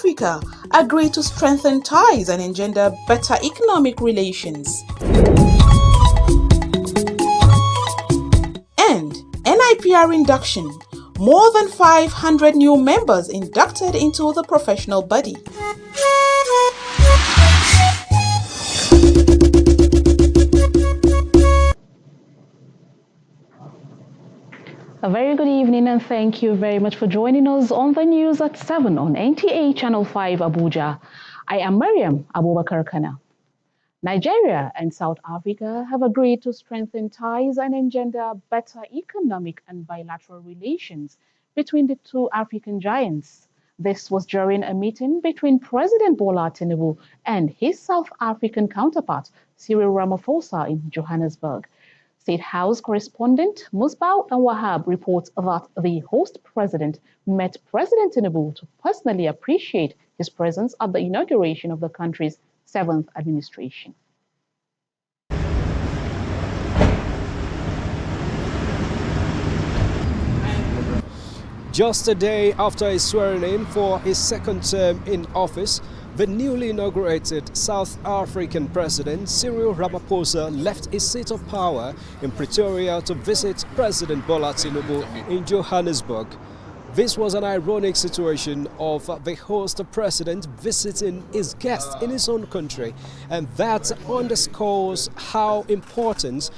Africa agree to strengthen ties and engender better economic relations. And NIPR induction. More than 500 new members inducted into the professional body. A very good evening and thank you very much for joining us on the news at 7 on Nta Channel 5 Abuja. I am Mariam Abubakar Kana. Nigeria and South Africa have agreed to strengthen ties and engender better economic and bilateral relations between the two African giants. This was during a meeting between President Bola Tinubu and his South African counterpart, Cyril Ramaphosa, in Johannesburg. State House correspondent Musbau and Wahab reports that the host president met President Tinubu to personally appreciate his presence at the inauguration of the country's 7th administration. Just a day after his swearing in for his second term in office, the newly inaugurated South African President Cyril Ramaphosa left his seat of power in Pretoria to visit President Bola Tinubu in Johannesburg. This was an ironic situation of the host president visiting his guest in his own country, and that underscores how important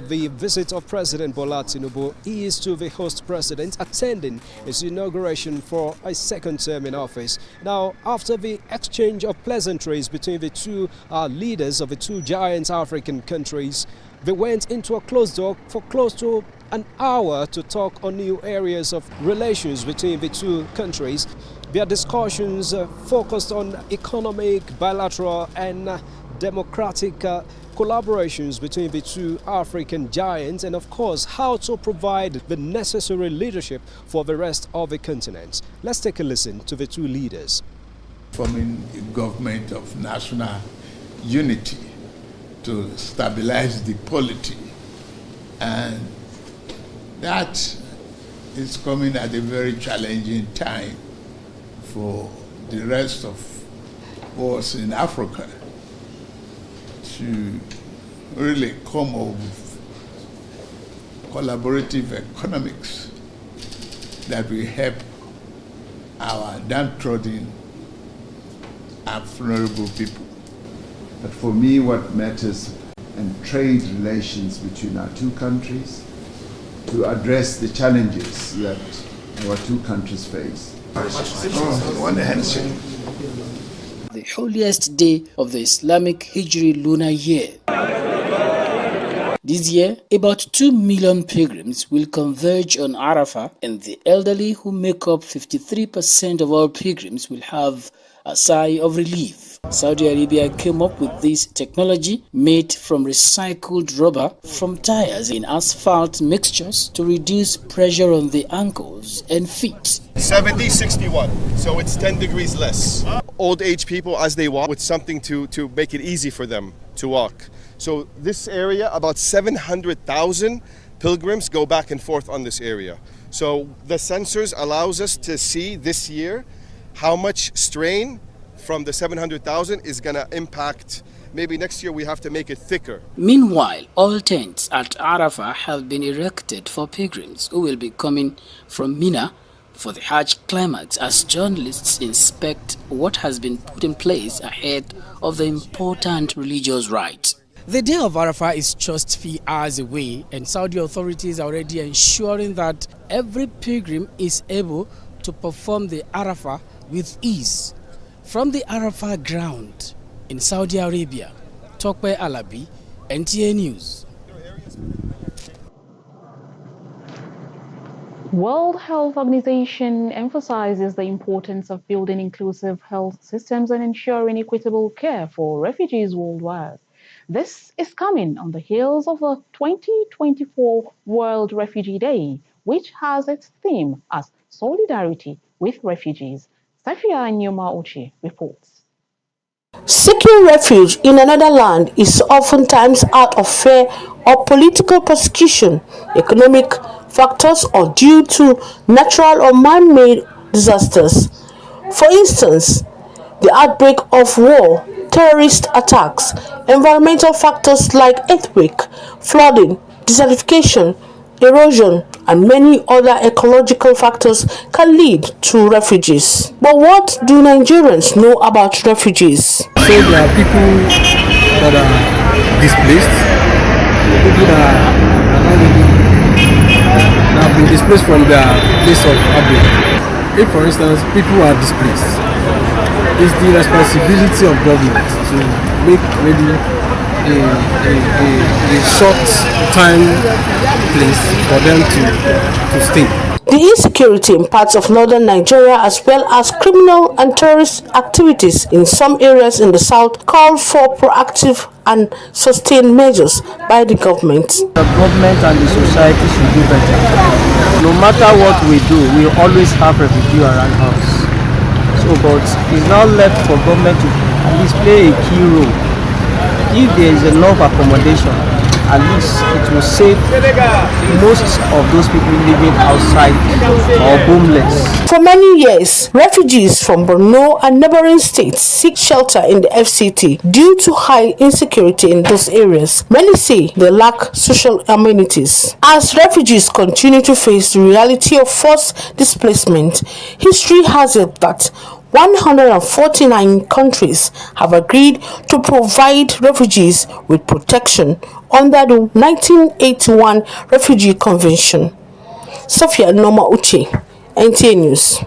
the visit of President Bola Tinubu is to the host president attending his inauguration for a second term in office. Now, after the exchange of pleasantries between the two leaders of the two giant African countries, they went into a closed door for close to an hour to talk on new areas of relations between the two countries. Their discussions focused on economic, bilateral and democratic collaborations between the two African giants, and of course how to provide the necessary leadership for the rest of the continent. Let's take a listen to the two leaders. Forming a government of national unity to stabilize the polity, and that is coming at a very challenging time for the rest of us in Africa to really come up with collaborative economics that will help our downtrodden and vulnerable people. But for me, what matters in trade relations between our two countries to address the challenges that our two countries face. The holiest day of the Islamic Hijri lunar year. This year, about 2 million pilgrims will converge on Arafah, and the elderly, who make up 53% of all pilgrims, will have a sigh of relief. Saudi Arabia came up with this technology made from recycled rubber from tires in asphalt mixtures to reduce pressure on the ankles and feet. 70-61, so it's 10 degrees less. Old age people, as they walk, with something to make it easy for them to walk. So this area, about 700,000 pilgrims go back and forth on this area. So the sensors allows us to see this year how much strain from the 700,000 is going to impact. Maybe next year we have to make it thicker. Meanwhile, all tents at Arafah have been erected for pilgrims who will be coming from Mina for the Hajj climax, as journalists inspect what has been put in place ahead of the important religious rite. The day of Arafah is just few hours away, and Saudi authorities are already ensuring that every pilgrim is able to perform the Arafah with ease. From the Arafah ground in Saudi Arabia, Tokwe Alabi, NTA News. World Health Organization emphasizes the importance of building inclusive health systems and ensuring equitable care for refugees worldwide. This is coming on the heels of the 2024 World Refugee Day, which has its theme as Solidarity with Refugees. Safia Nyoma Uchi reports. Seeking refuge in another land is oftentimes out of fear of political persecution, economic factors, or due to natural or man-made disasters. For instance, The outbreak of war, terrorist attacks, environmental factors like earthquake, flooding, desertification, erosion, and many other ecological factors can lead to refugees. But what do Nigerians know about refugees? So there are people that are displaced, people that have been displaced from their place of abode. If, for instance, people are displaced, it's the responsibility of government to make maybe a short time place for them to stay. The insecurity in parts of northern Nigeria as well as criminal and terrorist activities in some areas in the south call for proactive and sustained measures by the government. The government and the society should do better. No matter what we do, we always have refugee around us. So, but it's now left for government to at least play a key role. If there is enough accommodation, at least it will save most of those people living outside or homeless. For many years, refugees from Borno and neighboring states seek shelter in the FCT due to high insecurity in those areas. Many say they lack social amenities. As refugees continue to face the reality of forced displacement, history has it that 149 countries have agreed to provide refugees with protection under the 1981 Refugee Convention. Sophia Noma Uche, NTA News.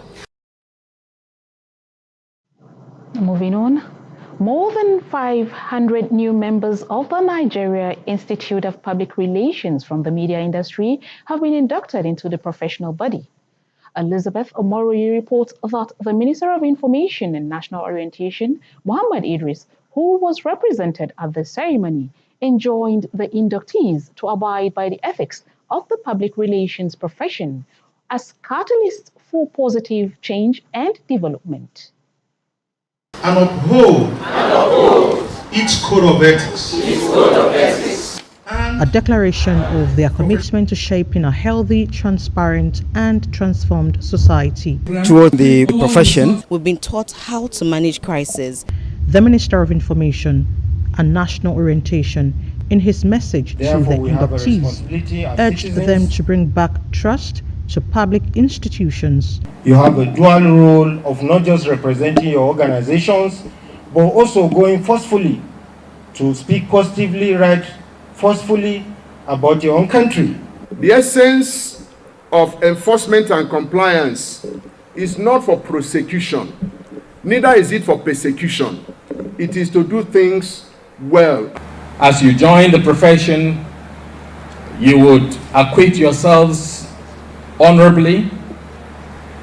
Moving on, more than 500 new members of the Nigeria Institute of Public Relations from the media industry have been inducted into the professional body. Elizabeth Omori reports that the Minister of Information and National Orientation, Muhammad Idris, who was represented at the ceremony, enjoined the inductees to abide by the ethics of the public relations profession as catalysts for positive change and development. And uphold its code of ethics. A declaration of their commitment to shaping a healthy, transparent, and transformed society. Towards the profession, we've been taught how to manage crisis. The Minister of Information and National Orientation, in his message to the inductees, urged them to bring back trust to public institutions. You have a dual role of not just representing your organizations, but also going forcefully to speak positively, write forcefully about your own country. The essence of enforcement and compliance is not for prosecution, neither is it for persecution. It is to do things well. As you join the profession, you would acquit yourselves honorably,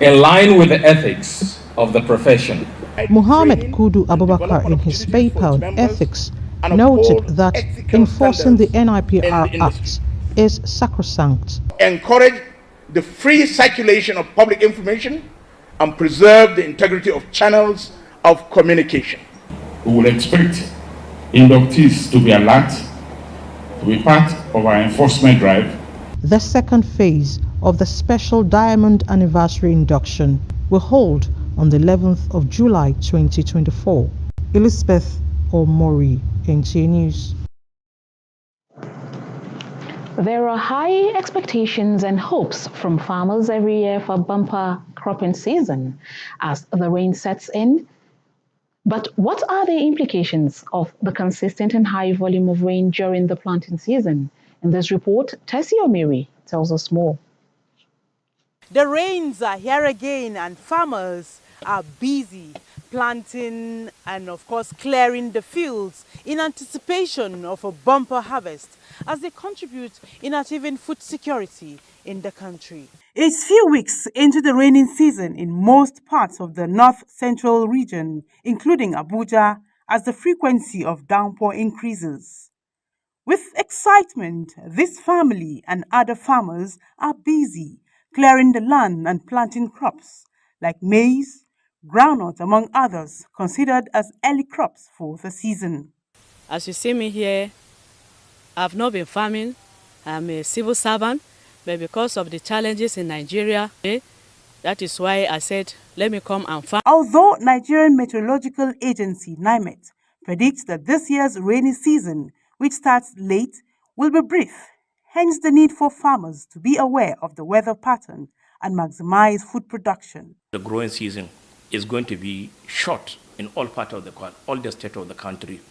in line with the ethics of the profession. Muhammad Kudu Abubakar, in his paper on ethics, noted that enforcing the NIPR Act is sacrosanct. Encourage the free circulation of public information and preserve the integrity of channels of communication. We will expect inductees to be alert, to be part of our enforcement drive. The second phase of the special Diamond Anniversary induction will hold on the 11th of July 2024. Elizabeth Omori, NTA News. There are high expectations and hopes from farmers every year for bumper cropping season as the rain sets in. But what are the implications of the consistent and high volume of rain during the planting season? In this report, Tessie Omiri tells us more. The rains are here again and farmers are busy planting and of course clearing the fields in anticipation of a bumper harvest as they contribute in achieving food security in the country. It's few weeks into the rainy season in most parts of the north-central region, including Abuja, as the frequency of downpour increases. With excitement, this family and other farmers are busy clearing the land and planting crops like maize, groundnut, among others, considered as early crops for the season. As you see me here, I've not been farming. I'm a civil servant, but because of the challenges in Nigeria, That is why I said, let me come and farm. Although Nigerian Meteorological Agency (NIMET) predicts that this year's rainy season, which starts late, will be brief, hence the need for farmers to be aware of the weather pattern and maximize food production. The growing season is going to be short in all parts of all the state of the country.